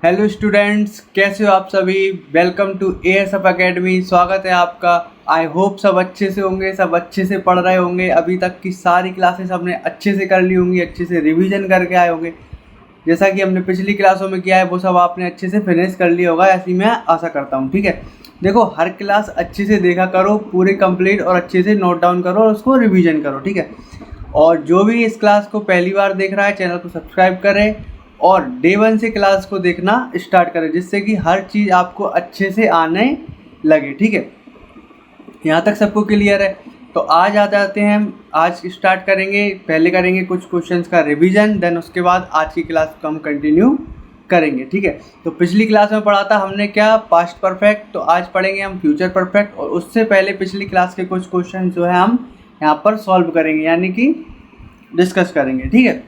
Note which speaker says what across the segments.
Speaker 1: Hello students, कैसे हो आप सभी। Welcome to ASF academy. स्वागत है आपका। आई होप सब अच्छे से होंगे, सब अच्छे से पढ़ रहे होंगे। अभी तक की सारी क्लासेस हमने अच्छे से कर ली होंगी, अच्छे से रिवीजन करके आए होंगे। जैसा कि हमने पिछली क्लासों में किया है वो सब आपने अच्छे से फिनिश कर लिया होगा, ऐसी मैं आशा करता हूँ। ठीक है, देखो हर क्लास अच्छे से देखा करो, पूरी कंप्लीट, और अच्छे से नोट डाउन करो और उसको रिवीजन करो। ठीक है, और जो भी इस क्लास को पहली बार देख रहा है चैनल को सब्सक्राइब करें और डे 1 से क्लास को देखना स्टार्ट करें, जिससे कि हर चीज़ आपको अच्छे से आने लगे। ठीक है, यहाँ तक सबको क्लियर है। तो आज आ जाते हैं हम, आज स्टार्ट करेंगे। पहले करेंगे कुछ क्वेश्चंस का रिवीजन, देन उसके बाद आज की क्लास को हम कंटिन्यू करेंगे। ठीक है, तो पिछली क्लास में पढ़ा था हमने क्या, पास्ट परफेक्ट। तो आज पढ़ेंगे हम फ्यूचर परफेक्ट, और उससे पहले पिछली क्लास के कुछ क्वेश्चन जो है हम यहाँ पर सॉल्व करेंगे, यानी कि डिस्कस करेंगे। ठीक है,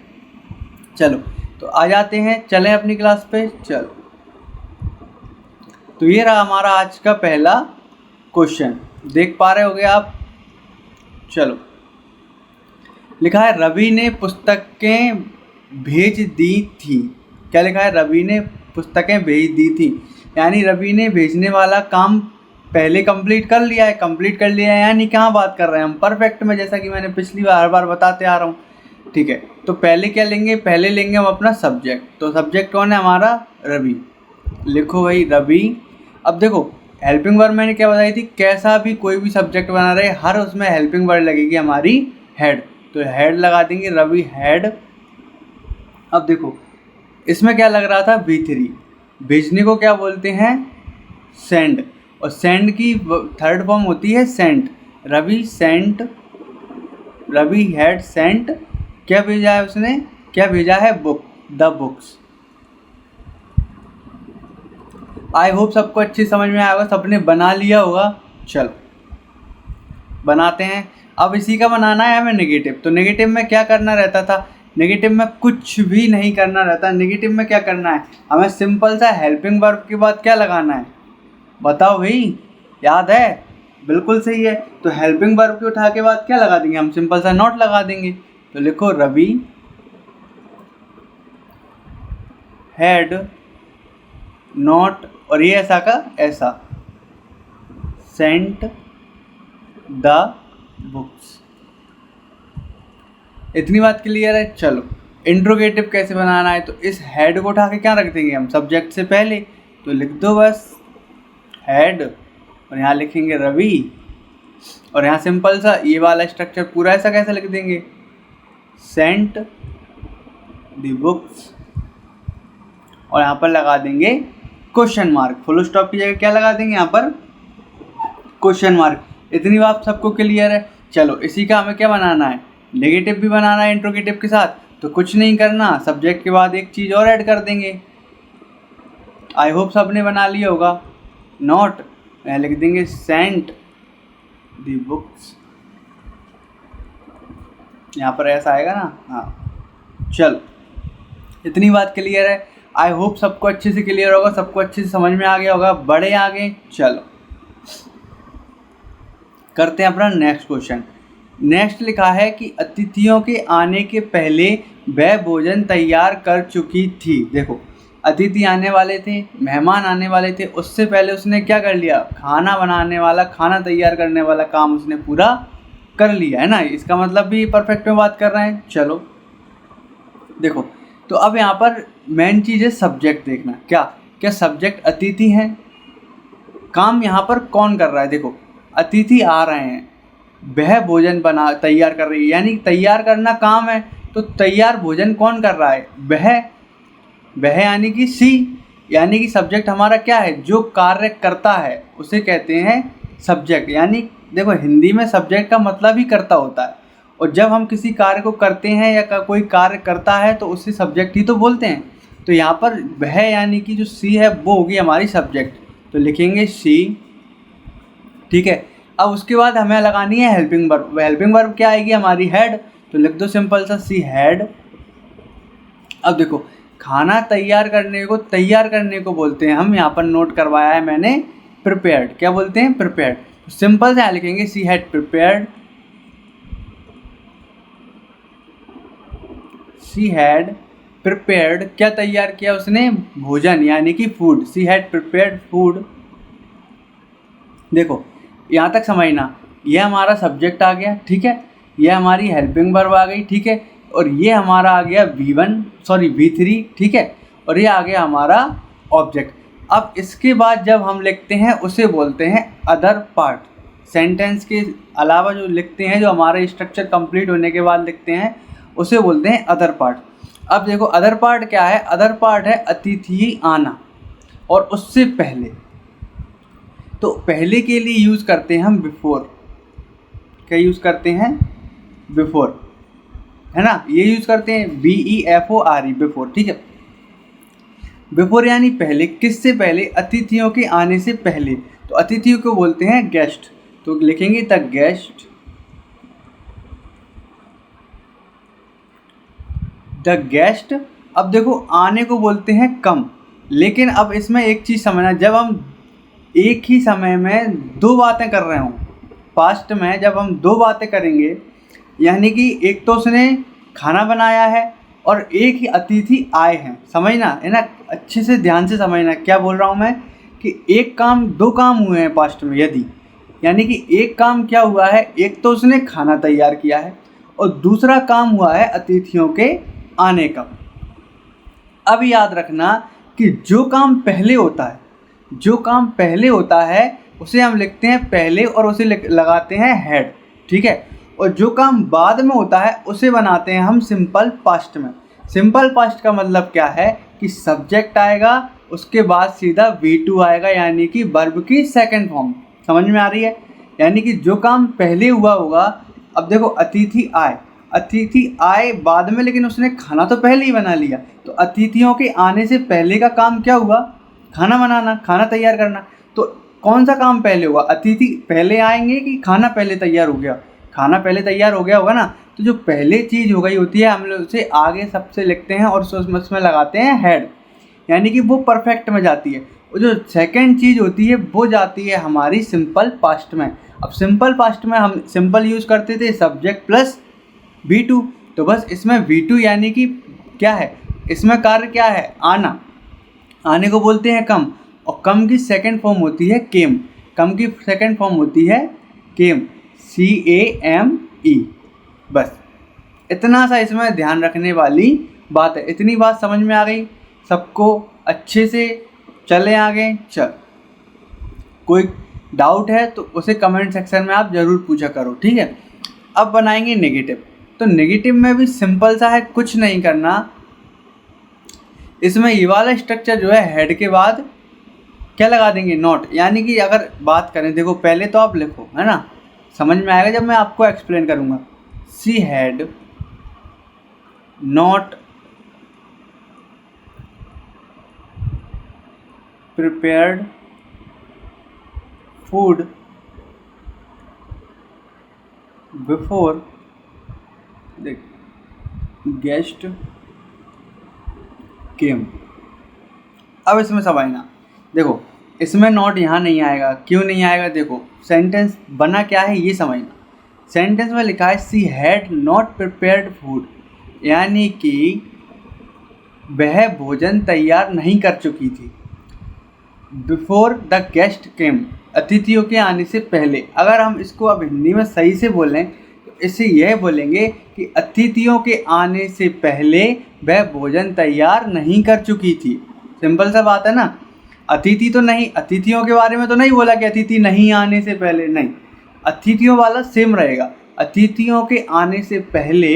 Speaker 1: चलो तो आ जाते हैं, चलें अपनी क्लास पे। चलो, तो ये रहा हमारा आज का पहला क्वेश्चन, देख पा रहे होगे आप। चलो, लिखा है रवि ने पुस्तकें भेज दी थी। क्या लिखा है, रवि ने पुस्तकें भेज दी थी, यानी रवि ने भेजने वाला काम पहले कंप्लीट कर लिया है। कंप्लीट कर लिया है यानी कहाँ बात कर रहे हैं हम, परफेक्ट में, जैसा कि मैंने पिछली बार हर बार बताते आ रहा हूँ। ठीक है, तो पहले क्या लेंगे, पहले लेंगे हम अपना सब्जेक्ट। तो सब्जेक्ट कौन है हमारा, रवि। लिखो भाई रवि। अब देखो हेल्पिंग वर्ड मैंने क्या बताई थी, कैसा भी कोई भी सब्जेक्ट बना रहे हर उसमें हेल्पिंग वर्ड लगेगी हमारी हेड। तो हेड लगा देंगे, रवि हेड। अब देखो इसमें क्या लग रहा था, V3। भेजने को क्या बोलते हैं, सेंड, और सेंड की थर्ड फॉर्म होती है sent. Ravi sent, Ravi had sent, क्या भेजा है उसने, क्या भेजा है, book, the books. I hope सबको अच्छी समझ में आएगा, सबने बना लिया होगा। चलो बनाते हैं। अब इसी का बनाना है हमें नेगेटिव। तो नेगेटिव में क्या करना रहता था, नेगेटिव में कुछ भी नहीं करना रहता। नेगेटिव में क्या करना है, हमें सिंपल सा हेल्पिंग वर्ब के बाद क्या लगाना है, बताओ भाई, याद है, बिल्कुल सही है। तो हेल्पिंग वर्ब के उठा के बाद क्या लगा देंगे हम, सिंपल सा नॉट लगा देंगे। तो लिखो रवि हैड नॉट, और ये ऐसा का ऐसा, सेंट द बुक्स। इतनी बात क्लियर है। चलो इंट्रोगेटिव कैसे बनाना है, तो इस हेड को उठा के क्या रख देंगे हम, सब्जेक्ट से पहले। तो लिख दो बस हेड, और यहाँ लिखेंगे रवि, और यहाँ सिंपल सा ये वाला स्ट्रक्चर पूरा ऐसा कैसे लिख देंगे, सेंट द बुक्स, और यहाँ पर लगा देंगे क्वेश्चन मार्क। फुल स्टॉप की जगह क्या लगा देंगे यहाँ पर, क्वेश्चन मार्क। इतनी बात सबको क्लियर है। चलो इसी का हमें क्या बनाना है, नेगेटिव भी बनाना है इंट्रोगेटिव के साथ। तो कुछ नहीं करना, सब्जेक्ट के बाद एक चीज़ और ऐड कर देंगे। आई होप सबने बना लिया होगा। नॉट लिख देंगे सेंट द बुक्स, यहाँ पर ऐसा आएगा ना, हाँ। चलो इतनी बात क्लियर है। आई होप सबको अच्छे से क्लियर होगा, सबको अच्छे से समझ में आ गया होगा, बड़े आगे। चलो करते हैं अपना नेक्स्ट क्वेश्चन। नेक्स्ट लिखा है कि अतिथियों के आने के पहले वह भोजन तैयार कर चुकी थी। देखो अतिथि आने वाले थे, मेहमान आने वाले थे, उससे पहले उसने क्या कर लिया, खाना बनाने वाला, खाना तैयार करने वाला काम उसने पूरा कर लिया है ना। इसका मतलब भी परफेक्ट में बात कर रहे हैं। चलो देखो, तो अब यहाँ पर मेन चीज़ है सब्जेक्ट देखना। क्या क्या सब्जेक्ट अतिथि हैं, काम यहाँ पर कौन कर रहा है, देखो अतिथि आ रहे हैं, वह भोजन बना तैयार कर रही है, यानी तैयार करना काम है। तो तैयार भोजन कौन कर रहा है, वह यानी कि सी, यानी कि सब्जेक्ट हमारा क्या है, जो कार्य करता है उसे कहते हैं सब्जेक्ट। यानी देखो हिंदी में सब्जेक्ट का मतलब ही करता होता है, और जब हम किसी कार्य को करते हैं या कोई कार्य करता है तो उसे सब्जेक्ट ही तो बोलते हैं। तो यहाँ पर वह यानी कि जो सी है वो होगी हमारी सब्जेक्ट। तो लिखेंगे सी। ठीक है, अब उसके बाद हमें लगानी है हेल्पिंग वर्ब। हेल्पिंग वर्ब क्या आएगी हमारी, हेड। तो लिख दो सिंपल सा सी हेड। अब देखो खाना तैयार करने को बोलते हैं हम, यहाँ पर नोट करवाया है मैंने, प्रिपेयर्ड। क्या बोलते हैं, प्रिपेयर्ड। सिंपल से लिखेंगे she had prepared, she had prepared, क्या तैयार किया उसने, भोजन यानी कि food, she had prepared food. देखो यहाँ तक समझना, ये हमारा सब्जेक्ट आ गया, ठीक है, ये हमारी हेल्पिंग वर्ब आ गई, ठीक है, और ये हमारा आ गया V3, ठीक है, और ये आ गया हमारा ऑब्जेक्ट। अब इसके बाद जब हम लिखते हैं उसे बोलते हैं अदर पार्ट। सेंटेंस के अलावा जो लिखते हैं, जो हमारा स्ट्रक्चर कंप्लीट होने के बाद लिखते हैं, उसे बोलते हैं अदर पार्ट। अब देखो अदर पार्ट क्या है, अदर पार्ट है अतिथि आना और उससे पहले। तो पहले के लिए यूज़ करते हैं हम बिफोर। क्या यूज़ करते हैं, बिफोर, है ना, ये यूज़ करते हैं BEFORE, बिफोर, ठीक है। बिफोर यानी पहले, किससे पहले, अतिथियों के आने से पहले। तो अतिथियों को बोलते हैं गेस्ट, तो लिखेंगे द गेस्ट, द गेस्ट। अब देखो आने को बोलते हैं कम, लेकिन अब इसमें एक चीज़ समझना, जब हम एक ही समय में दो बातें कर रहे हों, पास्ट में जब हम दो बातें करेंगे, यानी कि एक तो उसने खाना बनाया है और एक ही अतिथि आए हैं, समझना है ना, अच्छे से ध्यान से समझना क्या बोल रहा हूँ मैं, कि एक काम, दो काम हुए हैं पास्ट में यदि, यानी कि एक काम क्या हुआ है, एक तो उसने खाना तैयार किया है और दूसरा काम हुआ है अतिथियों के आने का। अब याद रखना कि जो काम पहले होता है, जो काम पहले होता है उसे हम लिखते हैं पहले और उसे लगाते हैं हेड, ठीक है, और जो काम बाद में होता है उसे बनाते हैं हम सिंपल पास्ट में। सिंपल पास्ट का मतलब क्या है कि सब्जेक्ट आएगा, उसके बाद सीधा V2 आएगा, यानी कि वर्ब की सेकंड फॉर्म। समझ में आ रही है, यानी कि जो काम पहले हुआ होगा, अब देखो अतिथि आए बाद में, लेकिन उसने खाना तो पहले ही बना लिया, तो अतिथियों के आने से पहले का काम क्या हुआ, खाना बनाना, खाना तैयार करना। तो कौन सा काम पहले हुआ, अतिथि पहले आएंगे कि खाना पहले तैयार हो गया, खाना पहले तैयार हो गया होगा ना। तो जो पहले चीज़ हो गई होती है हम लोग उसे आगे सबसे लिखते हैं और उसमें लगाते हैं हेड, यानी कि वो परफेक्ट में जाती है। और जो सेकंड चीज़ होती है वो जाती है हमारी सिंपल पास्ट में। अब सिंपल पास्ट में हम सिंपल यूज़ करते थे सब्जेक्ट प्लस V2, तो बस इसमें V2 यानी कि क्या है, इसमें कार्य क्या है, आना, आने को बोलते हैं कम, और कम की सेकंड फॉर्म होती है केम, कम की सेकंड फॉर्म होती है केम, CAME। बस इतना सा इसमें ध्यान रखने वाली बात है। इतनी बात समझ में आ गई सबको अच्छे से, चले आगे। चल कोई डाउट है तो उसे कमेंट सेक्शन में आप ज़रूर पूछा करो, ठीक है। अब बनाएंगे नेगेटिव। तो नेगेटिव में भी सिंपल सा है, कुछ नहीं करना, इसमें ये वाला स्ट्रक्चर जो है हेड के बाद क्या लगा देंगे, नॉट, यानी कि अगर बात करें, देखो पहले तो आप लिखो, है ना, समझ में आएगा जब मैं आपको एक्सप्लेन करूँगा। She had not prepared food before the guest came. अब इसमें समझना, देखो इसमें नॉट यहाँ नहीं आएगा, क्यों नहीं आएगा, देखो सेंटेंस बना क्या है ये समझना। सेंटेंस में लिखा है she had not prepared food, यानी कि वह भोजन तैयार नहीं कर चुकी थी, बिफोर द गेस्ट केम, अतिथियों के आने से पहले। अगर हम इसको अब हिंदी में सही से बोलें तो इससे यह बोलेंगे कि अतिथियों के आने से पहले वह भोजन तैयार नहीं कर चुकी थी। सिंपल सा बात है ना, अतिथि तो नहीं, अतिथियों के बारे में तो नहीं बोला कि अतिथि नहीं आने से पहले, नहीं, अतिथियों वाला सेम रहेगा, अतिथियों के आने से पहले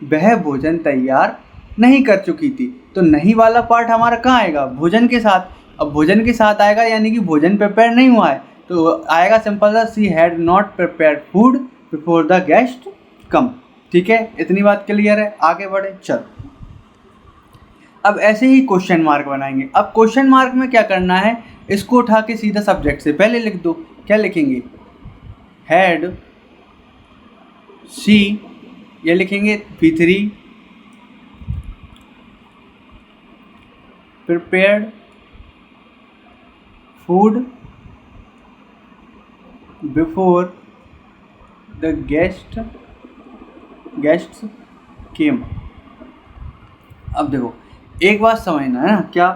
Speaker 1: वह भोजन तैयार नहीं कर चुकी थी। तो नहीं वाला पार्ट हमारा कहाँ आएगा, भोजन के साथ। अब भोजन के साथ आएगा यानी कि भोजन प्रिपेयर नहीं हुआ है, तो आएगा सिंपल सा she had not prepared food before the guest come. ठीक है, इतनी बात क्लियर है, आगे बढ़े। चल अब ऐसे ही क्वेश्चन मार्क बनाएंगे। अब क्वेश्चन मार्क में क्या करना है, इसको उठा के सीधा सब्जेक्ट से पहले लिख दो। क्या लिखेंगे, हैड सी, ये लिखेंगे P3 prepared food before the guests came. अब देखो एक बात समझना है ना क्या,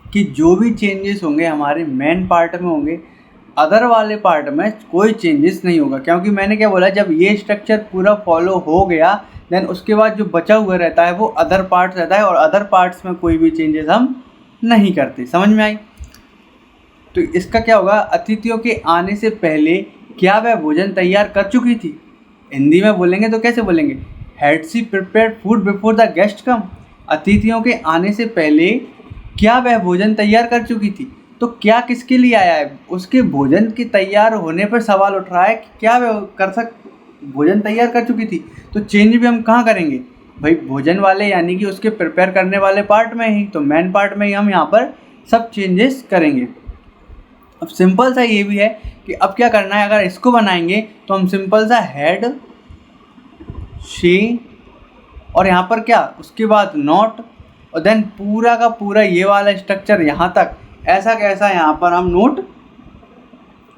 Speaker 1: कि जो भी चेंजेस होंगे हमारे मेन पार्ट में होंगे, अदर वाले पार्ट में कोई चेंजेस नहीं होगा। क्योंकि मैंने क्या बोला, जब ये स्ट्रक्चर पूरा फॉलो हो गया देन उसके बाद जो बचा हुआ रहता है वो अदर पार्ट्स रहता है, और अदर पार्ट्स में कोई भी चेंजेस हम नहीं करते। समझ में आई? तो इसका क्या होगा, अतिथियों के आने से पहले क्या वह भोजन तैयार कर चुकी थी। हिंदी में बोलेंगे तो कैसे बोलेंगे, had she prepared food before the guest come. अतिथियों के आने से पहले क्या वह भोजन तैयार कर चुकी थी। तो क्या किसके लिए आया है, उसके भोजन के तैयार होने पर सवाल उठ रहा है कि क्या वह भोजन तैयार कर चुकी थी। तो चेंज भी हम कहाँ करेंगे भाई, भोजन वाले यानी कि उसके प्रिपेयर करने वाले पार्ट में ही, तो मेन पार्ट में ही हम यहाँ पर सब चेंजेस करेंगे। अब सिंपल सा ये भी है कि अब क्या करना है, अगर इसको बनाएंगे तो हम सिंपल सा हैड शी और यहाँ पर क्या उसके बाद नॉट, और देन पूरा का पूरा ये वाला स्ट्रक्चर यहाँ तक ऐसा कैसा यहाँ पर हम नोट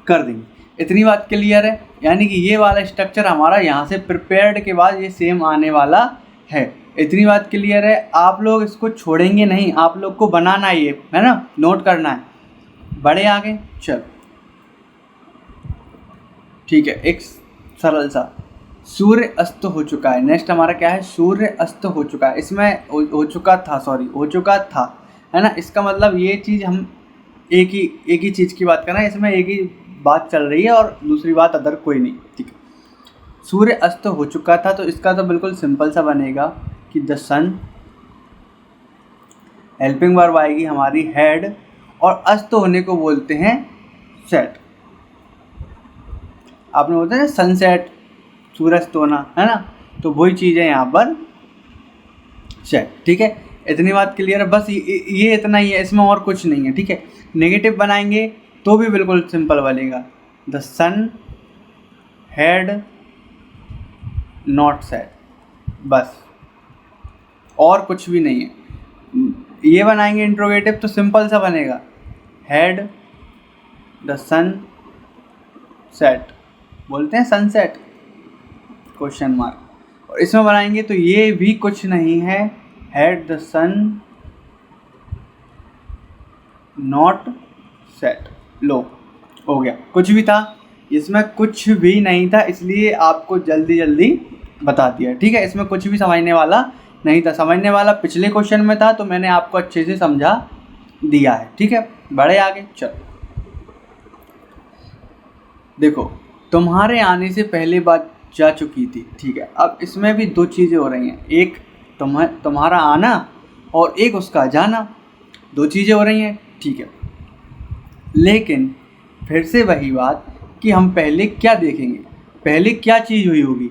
Speaker 1: कर देंगे। इतनी बात क्लियर है, यानी कि ये वाला स्ट्रक्चर हमारा यहाँ से प्रिपेयर्ड के बाद ये सेम आने वाला है। इतनी बात क्लियर है, आप लोग इसको छोड़ेंगे नहीं, आप लोग को बनाना है ना, नोट करना है। बढ़े आगे, चल ठीक है। एक सरल सा, सूर्य अस्त हो चुका है। नेक्स्ट हमारा क्या है, सूर्य अस्त हो चुका है। इसमें हो चुका था, है ना। इसका मतलब ये चीज़ हम एक ही चीज़ की बात कर रहे हैं, इसमें एक ही बात चल रही है और दूसरी बात अदर कोई नहीं, ठीक है। सूर्य अस्त हो चुका था, तो इसका तो बिल्कुल सिंपल सा बनेगा कि द सन, हेल्पिंग वर्ब आएगी हमारी हैड, और अस्त होने को बोलते हैं सेट। आपने बोलते हैं ना सनसेट, सूरज होना, है ना, तो वही चीज़ है यहाँ पर सेट, ठीक है। इतनी बात क्लियर है, बस ये इतना ही है, इसमें और कुछ नहीं है, ठीक है। नेगेटिव बनाएंगे तो भी बिल्कुल सिंपल बनेगा, the sun had not set, बस और कुछ भी नहीं है। ये बनाएंगे इंट्रोगेटिव तो सिंपल सा बनेगा, हैड द सन सेट, बोलते हैं सनसेट क्वेश्चन मार्क। और इसमें बनाएंगे तो ये भी कुछ नहीं है, had the sun not set. लो हो गया, कुछ भी था इसमें, कुछ भी नहीं था, इसलिए आपको जल्दी बता दिया, ठीक है। इसमें कुछ भी समझने वाला नहीं था, समझने वाला पिछले क्वेश्चन में था, तो मैंने आपको अच्छे से समझा दिया है, ठीक है। बढ़े आगे, चलो देखो, तुम्हारे आने से पहले बात जा चुकी थी, ठीक है। अब इसमें भी दो चीज़ें हो रही हैं, एक तुम्हारा आना और एक उसका जाना, दो चीज़ें हो रही हैं, ठीक है। लेकिन फिर से वही बात कि हम पहले क्या देखेंगे, पहले क्या चीज़ हुई होगी,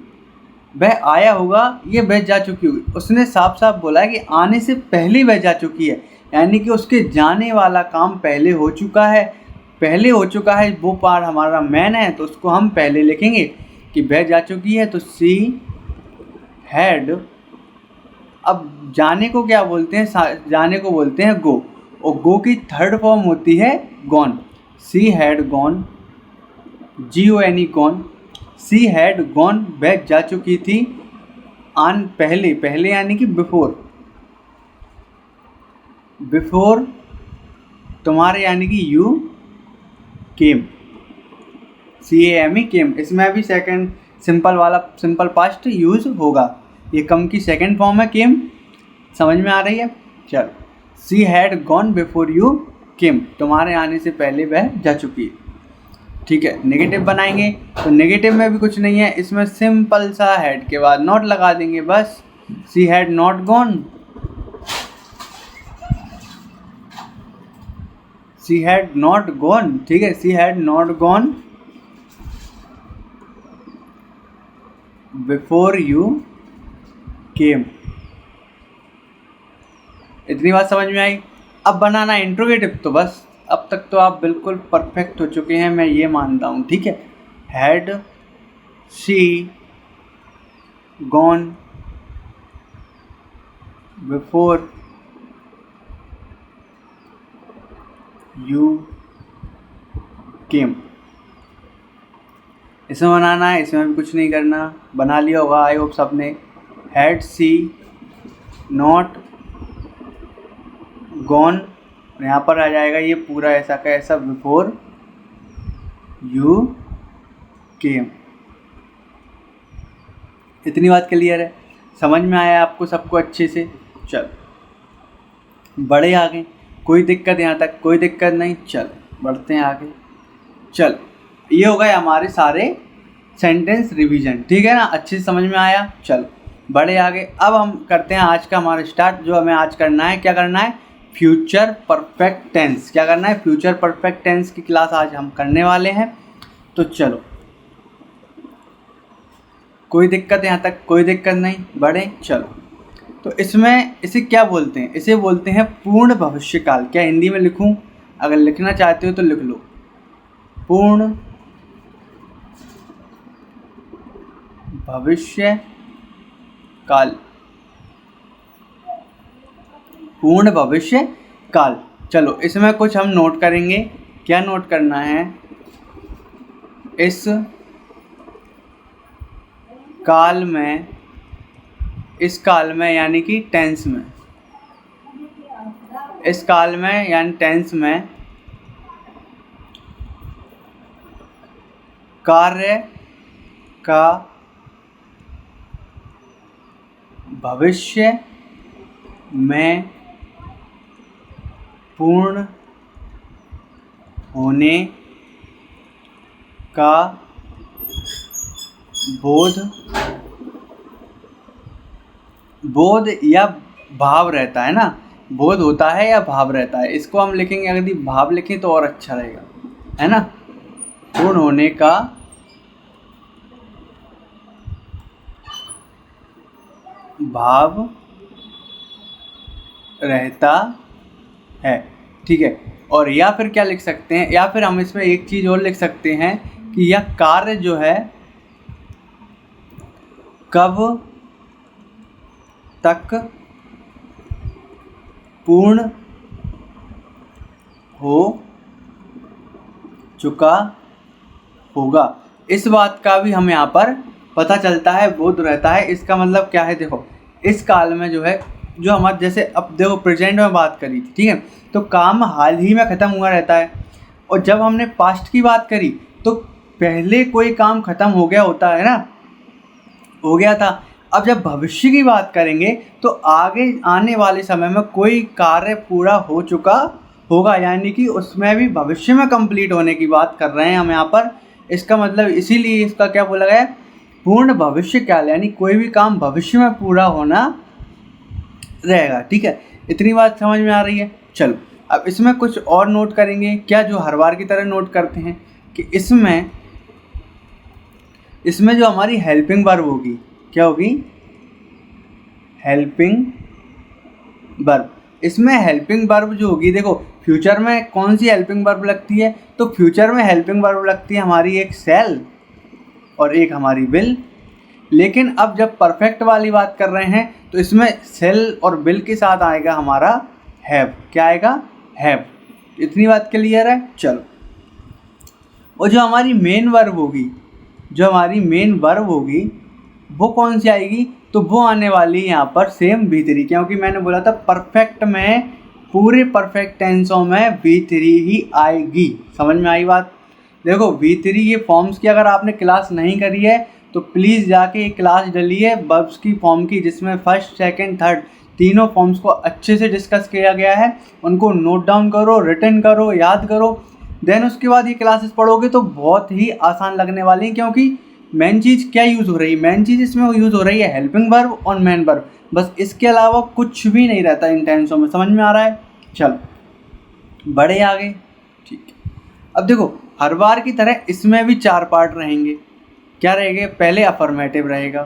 Speaker 1: वह आया होगा, ये वह जा चुकी होगी। उसने साफ साफ बोला है कि आने से पहले वह जा चुकी है, यानी कि उसके जाने वाला काम पहले हो चुका है, वो पार्ट हमारा मैन है, तो उसको हम पहले लिखेंगे कि वह जा चुकी है, तो सी हैड। अब जाने को क्या बोलते हैं, जाने को बोलते हैं गो, और गो की थर्ड फॉर्म होती है gone. She had gone, GONE gone, she had gone, वह जा चुकी थी, पहले यानी कि बिफोर तुम्हारे यानी कि यू केम, CAME केम। इसमें भी सेकंड सिंपल पास्ट यूज होगा, ये कम की सेकंड फॉर्म है केम, समझ में आ रही है। चलो, she had gone before you came, तुम्हारे आने से पहले वह जा चुकी है, ठीक है। नेगेटिव बनाएंगे तो नेगेटिव में भी कुछ नहीं है, इसमें सिंपल सा हैड के बाद नॉट लगा देंगे, बस she had not gone, she had not gone, ठीक है। She had not gone before you came. इतनी बात समझ में आई। अब बनाना इंट्रोगेटिव, तो बस अब तक तो आप बिल्कुल परफेक्ट हो चुके हैं, मैं ये मानता हूँ, ठीक है। Had she gone before you came, इसमें बनाना है, इसमें भी कुछ नहीं करना, बना लिया होगा आई होप सबने। हैड सी नॉट गॉन, यहाँ पर आ जाएगा ये पूरा ऐसा का ऐसा बिफोर यू केम। इतनी बात क्लियर है, समझ में आया आपको सबको अच्छे से। चलो बड़े आगे, कोई दिक्कत यहाँ तक? कोई दिक्कत नहीं। चलो बढ़ते हैं आगे। चलो ये हो गए हमारे सारे सेंटेंस रिवीजन, ठीक है ना, अच्छे से समझ में आया। चलो बड़े आगे, अब हम करते हैं आज का हमारा स्टार्ट। जो हमें आज करना है, क्या करना है? Future perfect tense. क्या करना है? फ्यूचर परफेक्ट टेंस की क्लास आज हम करने वाले हैं। तो चलो, कोई दिक्कत यहाँ तक? कोई दिक्कत नहीं। बढ़े। चलो, तो इसमें इसे क्या बोलते हैं? इसे बोलते हैं पूर्ण भविष्यकाल। क्या हिंदी में लिखूं? अगर लिखना चाहते हो तो लिख लो, पूर्ण भविष्य काल। पूर्ण भविष्य काल। चलो इसमें कुछ हम नोट करेंगे। क्या नोट करना है? इस काल में, इस काल में यानी कि टेंस में, इस काल में यानी टेंस में कार्य का भविष्य में पूर्ण होने का बोध या भाव रहता है ना। बोध होता है या भाव रहता है, इसको हम लिखेंगे। अगर भाव लिखें तो और अच्छा रहेगा, है ना। पूर्ण होने का भाव रहता है, ठीक है। और या फिर क्या लिख सकते हैं? या फिर हम इसमें एक चीज़ और लिख सकते हैं कि यह कार्य जो है कब तक पूर्ण हो चुका होगा, इस बात का भी हमें यहाँ पर पता चलता है, बोध रहता है। इसका मतलब क्या है? देखो, इस काल में जो है, जो हमारे जैसे अब देखो प्रेजेंट में बात करी थी, ठीक है, तो काम हाल ही में ख़त्म हुआ रहता है। और जब हमने पास्ट की बात करी तो पहले कोई काम ख़त्म हो गया होता है ना, हो गया था। अब जब भविष्य की बात करेंगे तो आगे आने वाले समय में कोई कार्य पूरा हो चुका होगा, यानी कि उसमें भी भविष्य में कंप्लीट होने की बात कर रहे हैं हम यहाँ पर। इसका मतलब इसीलिए इसका क्या बोला गया है? पूर्ण भविष्य काल, यानी कोई भी काम भविष्य में पूरा होना रहेगा, ठीक है। इतनी बात समझ में आ रही है। चलो अब इसमें कुछ और नोट करेंगे। क्या? जो हर बार की तरह नोट करते हैं कि इसमें जो हमारी हेल्पिंग वर्ब होगी, क्या होगी? Helping verb. इसमें हेल्पिंग वर्ब जो होगी, देखो फ्यूचर में कौन सी हेल्पिंग वर्ब लगती है? तो फ्यूचर में हेल्पिंग वर्ब लगती है हमारी एक सेल और एक हमारी विल। लेकिन अब जब परफेक्ट वाली बात कर रहे हैं तो इसमें सेल और विल के साथ आएगा हमारा हैव। क्या आएगा? हैव। इतनी बात क्लियर है। चलो, और जो हमारी मेन वर्ब होगी, जो हमारी मेन वर्ब होगी वो कौन सी आएगी? तो वो आने वाली यहाँ पर सेम V3, क्योंकि मैंने बोला था परफेक्ट में, पूरे परफेक्ट टेंसों में V3 ही आएगी। समझ में आई बात? देखो V3 ये फॉर्म्स की अगर आपने क्लास नहीं करी है तो प्लीज़ जाके एक क्लास डलिए वर्ब्स की फॉर्म की, जिसमें फर्स्ट सेकंड थर्ड तीनों फॉर्म्स को अच्छे से डिस्कस किया गया है। उनको नोट डाउन करो, रिटन करो, याद करो, देन उसके बाद ये क्लासेस पढ़ोगे तो बहुत ही आसान लगने वाली हैं। क्योंकि मेन चीज़ क्या यूज़ हो रही है? मेन चीज़ इसमें यूज़ हो रही है हेल्पिंग वर्ब और मेन वर्ब, बस इसके अलावा कुछ भी नहीं रहता इन टेंसों में। समझ में आ रहा है? चलो बढ़े आगे, ठीक है। अब देखो हर बार की तरह इसमें भी 4 पार्ट रहेंगे। क्या रहेंगे? पहले अफर्मेटिव रहेगा।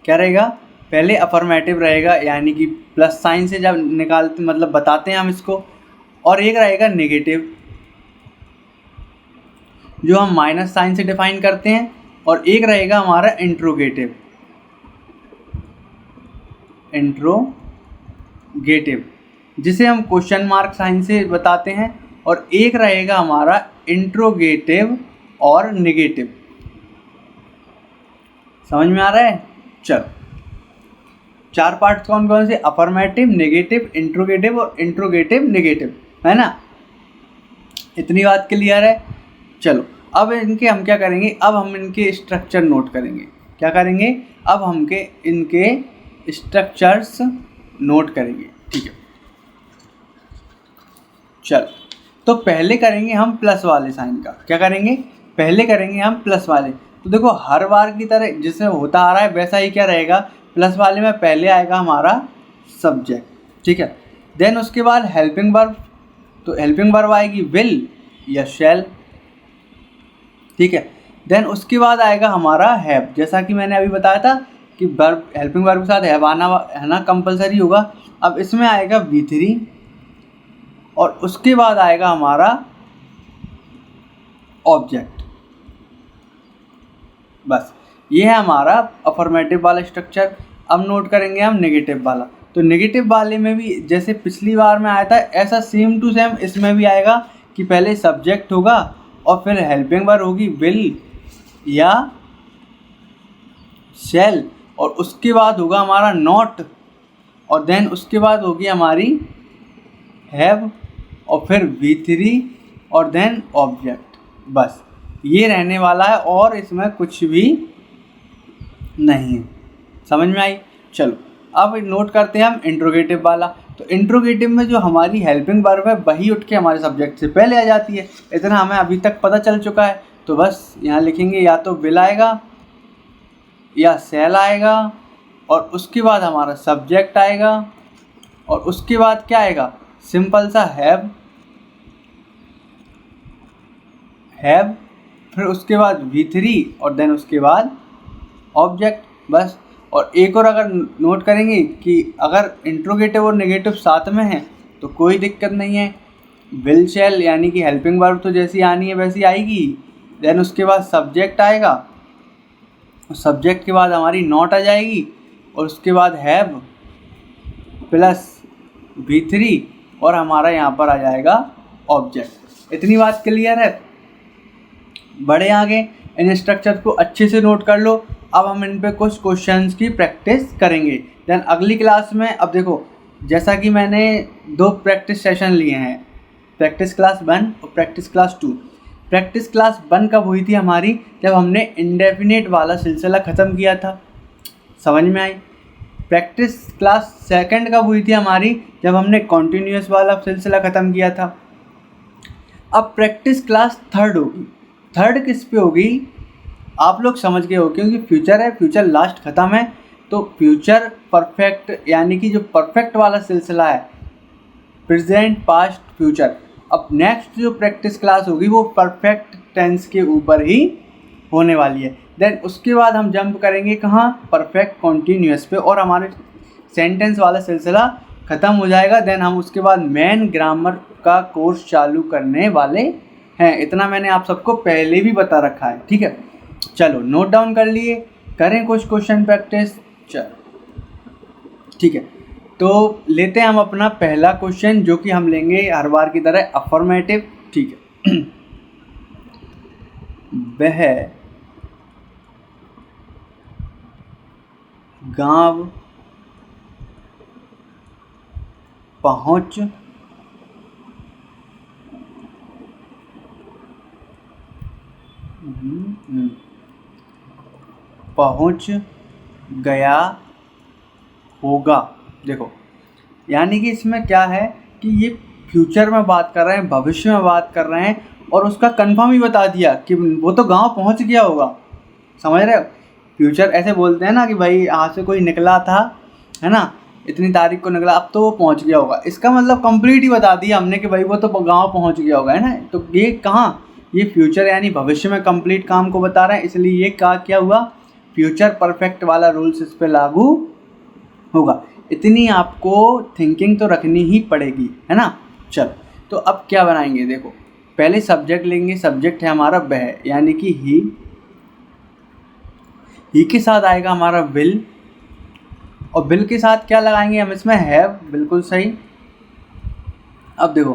Speaker 1: क्या रहेगा? पहले अफर्मेटिव रहेगा, यानी कि प्लस साइन से जब निकालते मतलब बताते हैं हम इसको। और एक रहेगा नेगेटिव, जो हम माइनस साइन से डिफाइन करते हैं। और एक रहेगा हमारा इंट्रोगेटिव, जिसे हम क्वेश्चन मार्क साइन से बताते हैं। और एक रहेगा हमारा इंट्रोगेटिव और नेगेटिव। समझ में आ रहा है? चलो 4 पार्ट्स कौन कौन से? अफर्मेटिव, नेगेटिव, इंट्रोगेटिव और इंट्रोगेटिव नेगेटिव, है ना। इतनी बात क्लियर है। चलो अब इनके हम क्या करेंगे, अब हम इनके स्ट्रक्चर नोट करेंगे। क्या करेंगे? अब हम इनके स्ट्रक्चर्स नोट करेंगे, ठीक है। चलो तो पहले करेंगे हम प्लस वाले साइन का। क्या करेंगे? पहले करेंगे हम प्लस वाले। तो देखो हर बार की तरह जैसे होता आ रहा है वैसा ही क्या रहेगा, प्लस वाले में पहले आएगा हमारा सब्जेक्ट, ठीक है। देन उसके बाद हेल्पिंग वर्ब, तो हेल्पिंग वर्ब आएगी विल या शैल, ठीक है। देन उसके बाद आएगा हमारा हैव, जैसा कि मैंने अभी बताया था कि वर्ब, हेल्पिंग वर्ब के साथ हैव आना है ना, कंपलसरी होगा। अब इसमें आएगा V3 और उसके बाद आएगा हमारा ऑब्जेक्ट। बस ये है हमारा अफर्मेटिव वाला स्ट्रक्चर। अब नोट करेंगे हम नेगेटिव वाला। तो नेगेटिव वाले में भी जैसे पिछली बार में आया था ऐसा सेम टू सेम इसमें भी आएगा कि पहले सब्जेक्ट होगा और फिर हेल्पिंग वर्ब होगी विल या शैल और उसके बाद होगा हमारा नॉट और देन उसके बाद होगी हमारी हैव और फिर V3 और देन ऑब्जेक्ट। बस ये रहने वाला है और इसमें कुछ भी नहीं है। समझ में आई? चलो अब नोट करते हैं हम इंट्रोगेटिव वाला। तो इंट्रोगेटिव में जो हमारी हेल्पिंग वर्ब है वही उठ के हमारे सब्जेक्ट से पहले आ जाती है। इतना हमें अभी तक पता चल चुका है। तो बस यहाँ लिखेंगे या तो विल आएगा या शैल आएगा और उसके बाद हमारा सब्जेक्ट आएगा और उसके बाद क्या आएगा, सिंपल सा हैव, फिर उसके बाद V3 और देन उसके बाद ऑब्जेक्ट। बस। और एक और अगर नोट करेंगे कि अगर इंट्रोगेटिव और नेगेटिव साथ में है तो कोई दिक्कत नहीं है, विल शैल यानी कि हेल्पिंग वर्ब तो जैसी आनी है वैसी आएगी। देन उसके बाद सब्जेक्ट आएगा, सब्जेक्ट के बाद हमारी नॉट आ जाएगी और उसके बाद हैव प्लस V3 और हमारा यहाँ पर आ जाएगा ऑब्जेक्ट। इतनी बात क्लियर है? बढ़े आगे, इन स्ट्रक्चर को अच्छे से नोट कर लो। अब हम इन पे कुछ क्वेश्चंस की प्रैक्टिस करेंगे। देन अगली क्लास में, अब देखो जैसा कि मैंने 2 प्रैक्टिस सेशन लिए हैं, प्रैक्टिस क्लास 1 और प्रैक्टिस क्लास 2। प्रैक्टिस क्लास 1 कब हुई थी हमारी? जब हमने इंडेफिनिट वाला सिलसिला ख़त्म किया था। समझ में आई? प्रैक्टिस क्लास 2 कब हुई थी हमारी? जब हमने कॉन्टीन्यूअस वाला सिलसिला ख़त्म किया था। अब प्रैक्टिस क्लास 3 होगी। 3 किस पे होगी? आप लोग समझ गए हो क्योंकि फ्यूचर है, फ्यूचर लास्ट ख़त्म है तो फ्यूचर परफेक्ट यानी कि जो परफेक्ट वाला सिलसिला है, प्रेजेंट, पास्ट, फ्यूचर। अब नेक्स्ट जो प्रैक्टिस क्लास होगी वो परफेक्ट टेंस के ऊपर ही होने वाली है। देन उसके बाद हम जंप करेंगे कहाँ? परफेक्ट कॉन्टीन्यूअस पे और हमारे सेंटेंस वाला सिलसिला ख़त्म हो जाएगा। देन हम उसके बाद मेन ग्रामर का कोर्स चालू करने वाले हैं। इतना मैंने आप सबको पहले भी बता रखा है, ठीक है। चलो नोट डाउन कर लिए, करें कुछ क्वेश्चन प्रैक्टिस। चलो ठीक है, तो लेते हैं हम अपना पहला क्वेश्चन जो कि हम लेंगे हर बार की तरह अफर्मेटिव, ठीक है। वह गांव पहुंच गया होगा। देखो यानी कि इसमें क्या है कि ये फ्यूचर में बात कर रहे हैं, भविष्य में बात कर रहे हैं और उसका कंफर्म ही बता दिया कि वो तो गांव पहुंच गया होगा। समझ रहे हो? फ्यूचर ऐसे बोलते हैं ना कि भाई यहाँ से कोई निकला था, है ना, इतनी तारीख को निकला, अब तो वो पहुंच गया होगा। इसका मतलब कंप्लीट ही बता दिया हमने कि भाई वो तो गांव पहुंच गया होगा, है ना। तो ये कहाँ, ये फ्यूचर यानी भविष्य में कंप्लीट काम को बता रहे हैं, इसलिए ये क्या हुआ, फ्यूचर परफेक्ट वाला रूल्स इस पे लागू होगा। इतनी आपको थिंकिंग तो रखनी ही पड़ेगी, है ना। चलो तो अब क्या बनाएंगे, देखो पहले सब्जेक्ट लेंगे। सब्जेक्ट है हमारा वह यानी कि ही के साथ आएगा हमारा विल और विल के साथ क्या लगाएंगे हम इसमें, हैव। बिल्कुल सही। अब देखो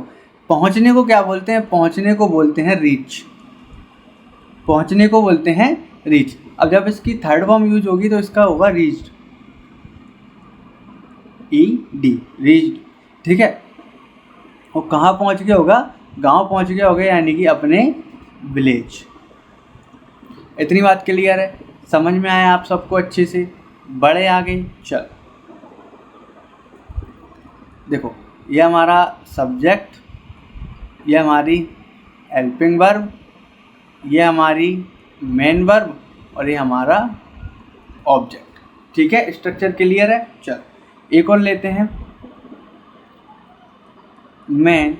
Speaker 1: पहुंचने को क्या बोलते हैं? पहुंचने को बोलते हैं रीच। पहुंचने को बोलते हैं रीच। अब जब इसकी थर्ड फॉर्म यूज होगी तो इसका होगा रीच्ड। रीच्ड, ठीक है। वो कहाँ पहुँच गया होगा, गांव पहुँच गया होगा, यानी कि अपने विलेज। इतनी बात क्लियर है, समझ में आया आप सबको अच्छे से। बड़े आगे चल, देखो ये हमारा सब्जेक्ट, ये हमारी हेल्पिंग वर्ब, ये हमारी मेन वर्ब और ये हमारा ऑब्जेक्ट, ठीक है। स्ट्रक्चर क्लियर है। चल एक और लेते हैं। मैं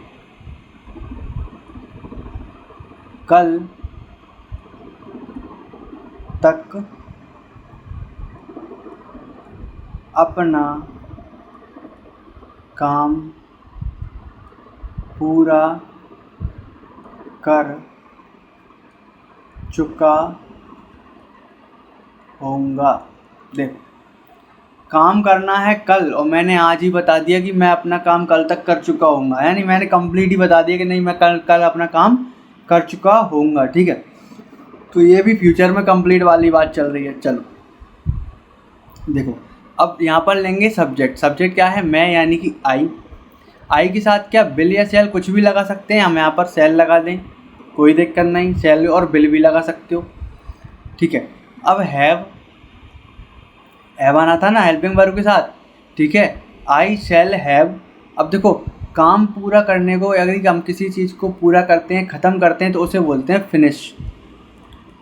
Speaker 1: कल तक अपना काम पूरा कर चुका होऊंगा। देखो काम करना है कल और मैंने आज ही बता दिया कि मैं अपना काम कल तक कर चुका होऊंगा, यानी मैंने कंप्लीट ही बता दिया कि नहीं मैं कल अपना काम कर चुका होऊंगा, ठीक है। तो ये भी फ्यूचर में कंप्लीट वाली बात चल रही है। चलो देखो अब यहाँ पर लेंगे सब्जेक्ट। सब्जेक्ट क्या है, मैं यानी कि आई के साथ क्या बिल या सेल कुछ भी लगा सकते हैं, हम यहाँ पर सेल लगा दें, कोई दिक्कत नहीं, सेल और बिल भी लगा सकते हो, ठीक है। अब हैव आना था ना हेल्पिंग वर्ब के साथ, ठीक है। आई शैल हैव। अब देखो काम पूरा करने को, अगर हम किसी चीज़ को पूरा करते हैं, ख़त्म करते हैं, तो उसे बोलते हैं फिनिश।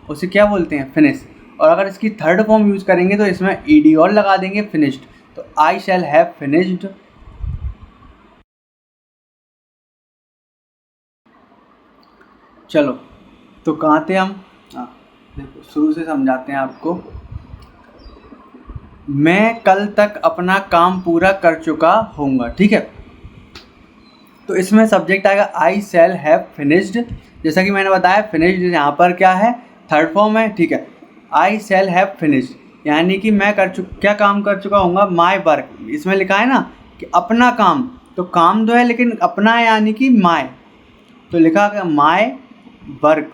Speaker 1: उसे क्या बोलते हैं, फिनिश। और अगर इसकी थर्ड फॉर्म यूज़ करेंगे तो इसमें ईडी और लगा देंगे, फिनिश्ड। तो आई शैल हैव फिनिश्ड। चलो तो कहाँ थे हम, देखो शुरू से समझाते हैं आपको। मैं कल तक अपना काम पूरा कर चुका होऊंगा, ठीक है। तो इसमें सब्जेक्ट आएगा आई शैल हैव फिनिश्ड। जैसा कि मैंने बताया फिनिश्ड यहाँ पर क्या है, थर्ड फॉर्म है, ठीक है। आई शैल हैव फिनिश्ड यानी कि मैं क्या काम कर चुका होऊंगा, माई वर्क। इसमें लिखा है ना कि अपना काम, तो काम तो है लेकिन अपना है यानी कि माई, तो लिखा है my work.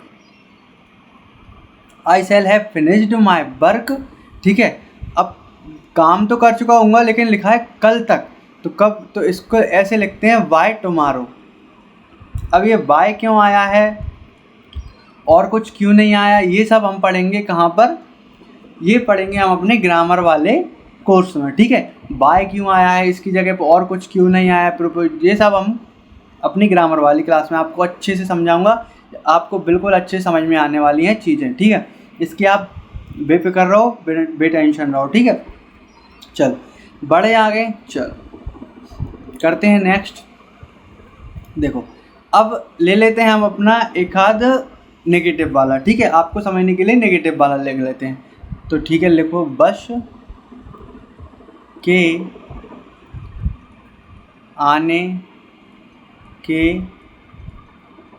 Speaker 1: I shall have finished my work, ठीक है। अब काम तो कर चुका होऊंगा लेकिन लिखा है कल तक, तो कब, तो इसको ऐसे लिखते हैं बाय टुमारो। अब ये बाय क्यों आया है और कुछ क्यों नहीं आया, ये सब हम पढ़ेंगे कहाँ पर, ये पढ़ेंगे हम अपने ग्रामर वाले कोर्स में, ठीक है। बाय क्यों आया है इसकी जगह पर और कुछ क्यों नहीं आया, ये सब हम अपनी ग्रामर वाली क्लास में आपको अच्छे से समझाऊंगा, आपको बिल्कुल अच्छे समझ में आने वाली हैं चीज़ें, ठीक है। इसकी आप बेफिक्र रहो, बेटेंशन रहो, ठीक है। चल बड़े आगे, चल करते हैं नेक्स्ट। देखो अब ले लेते हैं हम अपना एक आध नेगेटिव वाला, ठीक है। आपको समझने के लिए नेगेटिव वाला ले लेते हैं, तो ठीक है। लिखो बस के आने के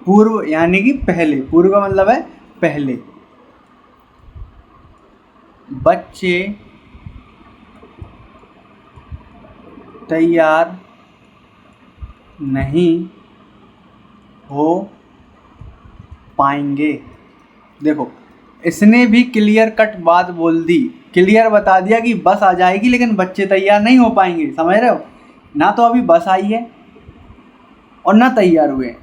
Speaker 1: पूर्व, यानी कि पहले, पूर्व का मतलब है पहले, बच्चे तैयार नहीं हो पाएंगे। देखो इसने भी क्लियर कट बात बोल दी, क्लियर बता दिया कि बस आ जाएगी लेकिन बच्चे तैयार नहीं हो पाएंगे, समझ रहे हो ना। तो अभी बस आई है और ना तैयार हुए,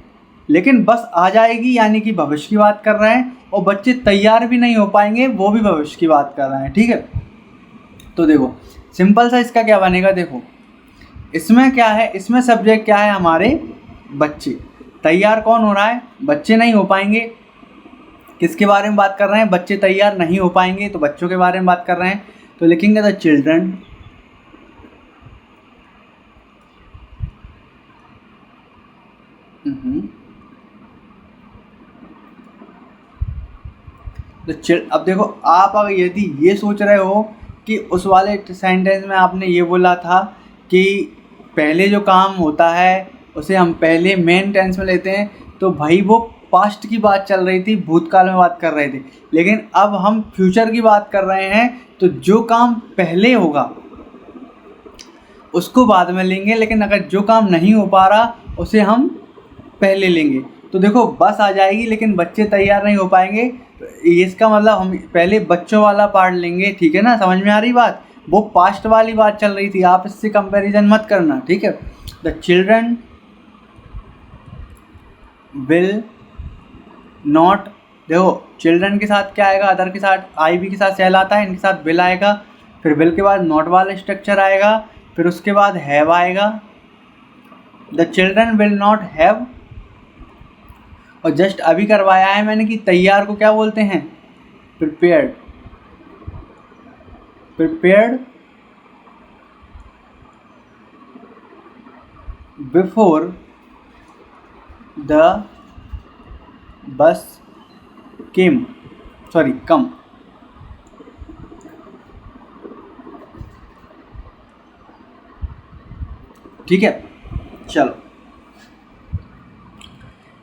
Speaker 1: लेकिन बस आ जाएगी यानी कि भविष्य की बात कर रहे हैं, और बच्चे तैयार भी नहीं हो पाएंगे वो भी भविष्य की बात कर रहे हैं, ठीक है। तो देखो सिंपल सा इसका क्या बनेगा, देखो इसमें क्या है, इसमें सब्जेक्ट क्या है, हमारे बच्चे। तैयार कौन हो रहा है, बच्चे नहीं हो पाएंगे। किसके बारे में बात कर रहे हैं, बच्चे तैयार नहीं हो पाएंगे, तो बच्चों के बारे में बात कर रहे हैं, तो लिखेंगे द चिल्ड्रन अब देखो आप अगर यदि ये सोच रहे हो कि उस वाले सेंटेंस में आपने ये बोला था कि पहले जो काम होता है उसे हम पहले मेन टेंस में लेते हैं, तो भाई वो पास्ट की बात चल रही थी, भूतकाल में बात कर रहे थे। लेकिन अब हम फ्यूचर की बात कर रहे हैं, तो जो काम पहले होगा उसको बाद में लेंगे, लेकिन अगर जो काम नहीं हो पा रहा उसे हम पहले लेंगे। तो देखो बस आ जाएगी लेकिन बच्चे तैयार नहीं हो पाएंगे, तो इसका मतलब हम पहले बच्चों वाला पार्ट लेंगे, ठीक है ना, समझ में आ रही बात। वो पास्ट वाली बात चल रही थी, आप इससे कंपैरिजन मत करना, ठीक है। द चिल्ड्रन विल नॉट, देखो चिल्ड्रन के साथ क्या आएगा, अदर के साथ आई भी के साथ सेल आता है, इनके साथ विल आएगा, फिर विल के बाद नॉट वाला स्ट्रक्चर आएगा, फिर उसके बाद हैव आएगा। The children will not have, और जस्ट अभी करवाया है मैंने कि तैयार को क्या बोलते हैं, prepared. Prepared before the bus came, sorry कम। ठीक है, चलो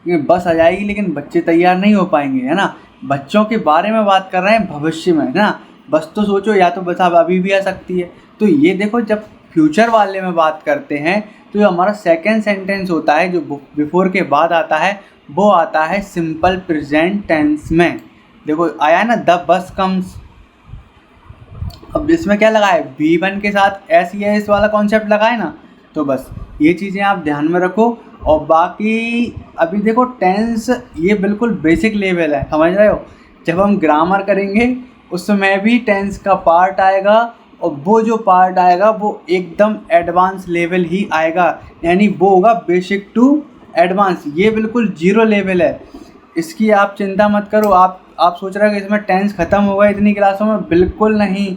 Speaker 1: ये बस आ जाएगी लेकिन बच्चे तैयार नहीं हो पाएंगे, है ना। बच्चों के बारे में बात कर रहे हैं भविष्य में, है ना। बस तो सोचो, या तो बस अब अभी भी आ सकती है। तो ये देखो, जब फ्यूचर वाले में बात करते हैं तो ये हमारा सेकंड सेंटेंस होता है, जो बिफोर के बाद आता है वो आता है सिंपल प्रेजेंट टेंस में। देखो आया ना, द बस कम्स। अब इसमें क्या लगा है, V1 के साथ एस या एस वाला कॉन्सेप्ट लगा है ना। तो बस ये चीज़ें आप ध्यान में रखो। और बाकी अभी देखो टेंस ये बिल्कुल बेसिक लेवल है, समझ रहे हो। जब हम ग्रामर करेंगे उसमें भी टेंस का पार्ट आएगा, और वो जो पार्ट आएगा वो एकदम एडवांस लेवल ही आएगा, यानी वो होगा बेसिक टू एडवांस। ये बिल्कुल जीरो लेवल है, इसकी आप चिंता मत करो। आप सोच रहे हो कि इसमें टेंस ख़त्म होगा इतनी क्लासों में, बिल्कुल नहीं।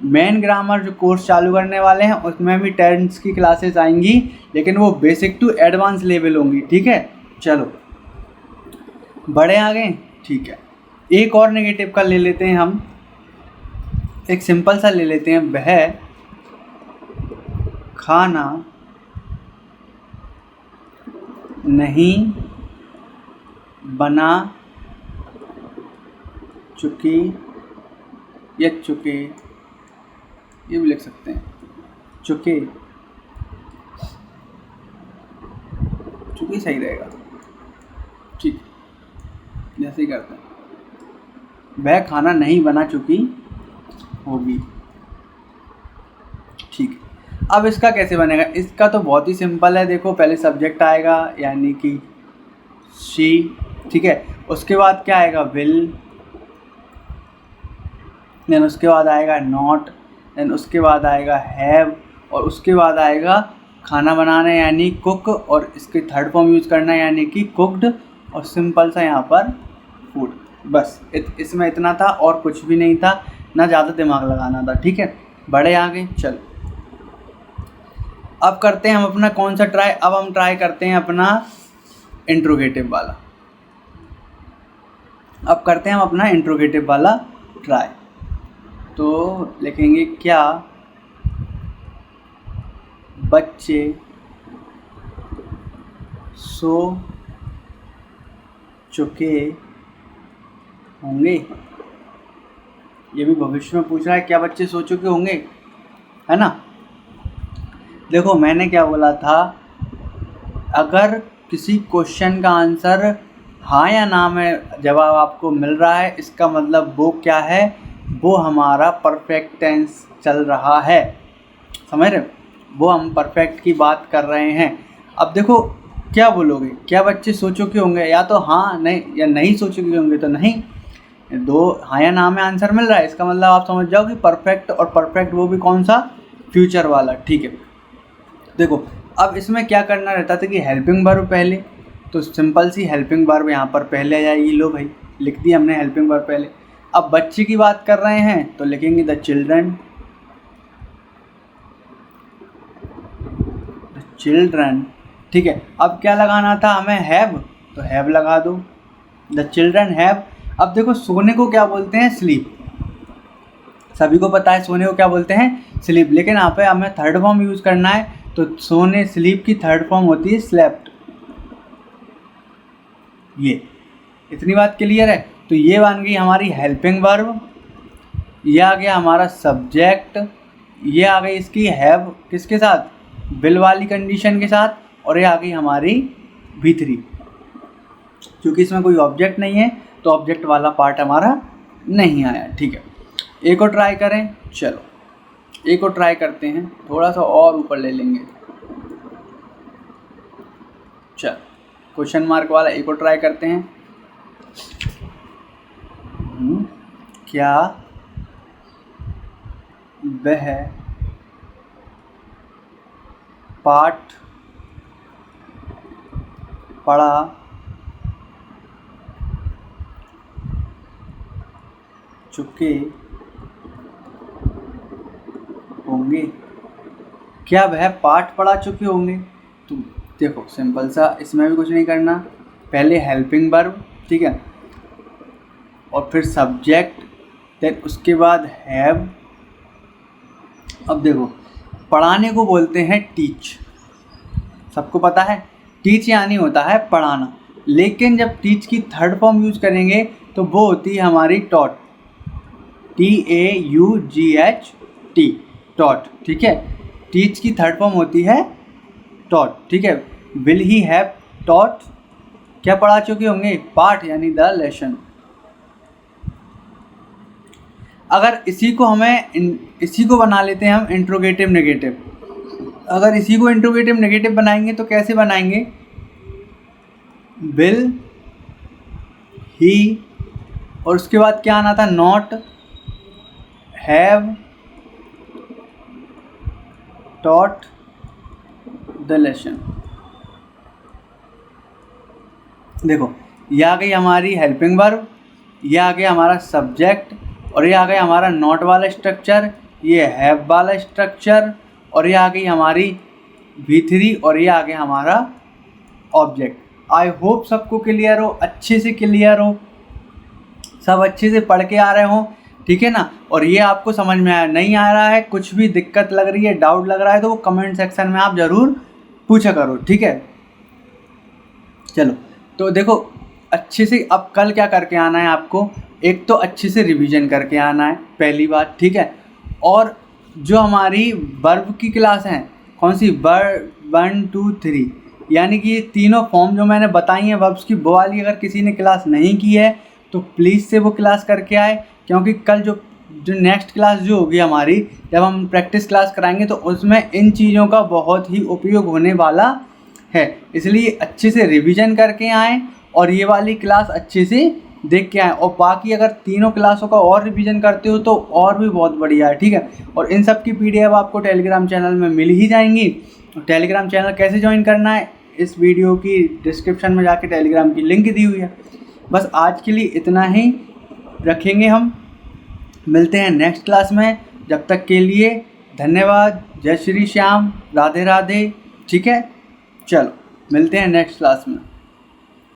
Speaker 1: मेन ग्रामर जो कोर्स चालू करने वाले हैं उसमें भी टेंस की क्लासेस आएंगी, लेकिन वो बेसिक टू एडवांस लेवल होंगी, ठीक है। चलो बड़े आ गए, ठीक है। एक और नेगेटिव का ले लेते हैं हम, एक सिंपल सा ले लेते हैं, वह खाना नहीं बना चुकी या चुके, ये भी लिख सकते हैं, चुके, चुकी सही रहेगा, ठीक, जैसे ही करते हैं। वह खाना नहीं बना चुकी होगी, ठीक। अब इसका कैसे बनेगा, इसका तो बहुत ही सिंपल है। देखो पहले सब्जेक्ट आएगा यानी कि शी, ठीक है। उसके बाद क्या आएगा, विल, देन उसके बाद आएगा नॉट, देन उसके बाद आएगा हैव, और उसके बाद आएगा खाना बनाना यानी कुक, और इसके थर्ड फॉर्म यूज़ करना यानी कि कुक्ड, और सिंपल सा यहाँ पर फूड। बस इसमें इतना था और कुछ भी नहीं था, ना ज़्यादा दिमाग लगाना था, ठीक है। बड़े आगे चलो, अब करते हैं हम अपना कौन सा ट्राई, अब हम ट्राई करते हैं अपना इंट्रोगेटिव वाला। अब करते हैं हम अपना इंट्रोगेटिव वाला ट्राई। तो लिखेंगे क्या बच्चे सो चुके होंगे। ये भी भविष्य में पूछ रहा है, क्या बच्चे सो चुके होंगे, है ना। देखो मैंने क्या बोला था, अगर किसी क्वेश्चन का आंसर हाँ या ना में जवाब आपको मिल रहा है, इसका मतलब वो क्या है, वो हमारा परफेक्ट टेंस चल रहा है, समझ रहे हो। वो हम परफेक्ट की बात कर रहे हैं। अब देखो क्या बोलोगे, क्या बच्चे सो चुके होंगे, या तो हाँ नहीं या नहीं सो चुके होंगे, तो नहीं, दो हाँ या ना में आंसर मिल रहा है, इसका मतलब आप समझ जाओ कि परफेक्ट, और परफेक्ट वो भी कौन सा, फ्यूचर वाला, ठीक है। देखो अब इसमें क्या करना रहता था कि हेल्पिंग वर्ब पहले, तो सिंपल सी हेल्पिंग वर्ब यहाँ पर पहले आ जाएगी। लो भाई लिख दी हमने हेल्पिंग वर्ब पहले। अब बच्चे की बात कर रहे हैं तो लिखेंगे द चिल्ड्रन, चिल्ड्रन, ठीक है। अब क्या लगाना था हमें, हैव, तो हैव लगा दो, द चिल्ड्रन हैव। अब देखो सोने को क्या बोलते हैं, स्लीप, सभी को पता है सोने को क्या बोलते हैं, स्लीप, लेकिन यहाँ पे हमें थर्ड फॉर्म यूज़ करना है, तो सोने, स्लीप की थर्ड फॉर्म होती है स्लेप्ट। ये इतनी बात क्लियर है। तो ये बन गई हमारी हेल्पिंग वर्ब, ये आ गया हमारा सब्जेक्ट, ये आ गई इसकी हैव किसके साथ, विल वाली कंडीशन के साथ, और ये आ गई हमारी V3। क्योंकि इसमें कोई ऑब्जेक्ट नहीं है तो ऑब्जेक्ट वाला पार्ट हमारा नहीं आया, ठीक है। एक और ट्राई करें, चलो एक और ट्राई करते हैं, थोड़ा सा और ऊपर ले लेंगे। चल क्वेश्चन मार्क वाला एक और ट्राई करते हैं। क्या वह पाठ पढ़ा चुके होंगे? क्या वह पाठ पढ़ा चुके होंगे? तो देखो सिंपल सा, इसमें भी कुछ नहीं करना, पहले हेल्पिंग वर्ब, ठीक है, और फिर सब्जेक्ट, देन उसके बाद हैव। अब देखो पढ़ाने को बोलते हैं टीच, सबको पता है टीच यानी होता है पढ़ाना, लेकिन जब टीच की थर्ड फॉर्म यूज करेंगे तो वो होती है हमारी टॉट, TAUGHT, टॉट, ठीक है। टीच की थर्ड फॉर्म होती है टॉट, ठीक है। विल ही हैव टॉट, क्या पढ़ा चुके होंगे? पाठ यानी द लेसन। अगर इसी को बना लेते हैं हम इंट्रोगेटिव नेगेटिव। अगर इसी को इंट्रोगेटिव नेगेटिव बनाएंगे तो कैसे बनाएंगे? विल ही, और उसके बाद क्या आना था? Not have taught the lesson. देखो ये आ गई हमारी हेल्पिंग वर्ब, ये आ गया हमारा सब्जेक्ट, और ये आ गया हमारा नॉट वाला स्ट्रक्चर, ये हैव वाला स्ट्रक्चर, और ये आ गई हमारी V3, और ये आ गया हमारा ऑब्जेक्ट। आई होप सबको क्लियर हो, अच्छे से क्लियर हो, सब अच्छे से पढ़ के आ रहे हो, ठीक है ना। और ये आपको समझ में आया, नहीं आ रहा है, कुछ भी दिक्कत लग रही है, डाउट लग रहा है, तो वो कमेंट सेक्शन में आप ज़रूर पूछा करो, ठीक है। चलो तो देखो अच्छे से अब कल क्या करके आना है आपको, एक तो अच्छे से रिवीजन करके आना है, पहली बात, ठीक है। और जो हमारी वर्ब की क्लास हैं, कौन सी? वर्ब 1 2 3, यानी कि ये तीनों फॉर्म जो मैंने बताई हैं वर्ब्स की, वो वाली अगर किसी ने क्लास नहीं की है तो प्लीज़ से वो क्लास करके आए, क्योंकि कल जो नेक्स्ट क्लास जो होगी हमारी, जब हम प्रैक्टिस क्लास कराएंगे तो उसमें इन चीज़ों का बहुत ही उपयोग होने वाला है। इसलिए अच्छे से रिवीजन करके आएँ और ये वाली क्लास अच्छे से देख के आएँ, और बाकी अगर तीनों क्लासों का और रिवीजन करते हो तो और भी बहुत बढ़िया है, ठीक है। और इन सब की PDF आपको टेलीग्राम चैनल में मिल ही जाएंगी। टेलीग्राम चैनल कैसे ज्वाइन करना है, इस वीडियो की डिस्क्रिप्शन में जाके टेलीग्राम की लिंक दी हुई है। बस आज के लिए इतना ही रखेंगे, हम मिलते हैं नेक्स्ट क्लास में। जब तक के लिए धन्यवाद, जय श्री श्याम, राधे राधे, ठीक है। चलो मिलते हैं नेक्स्ट क्लास में।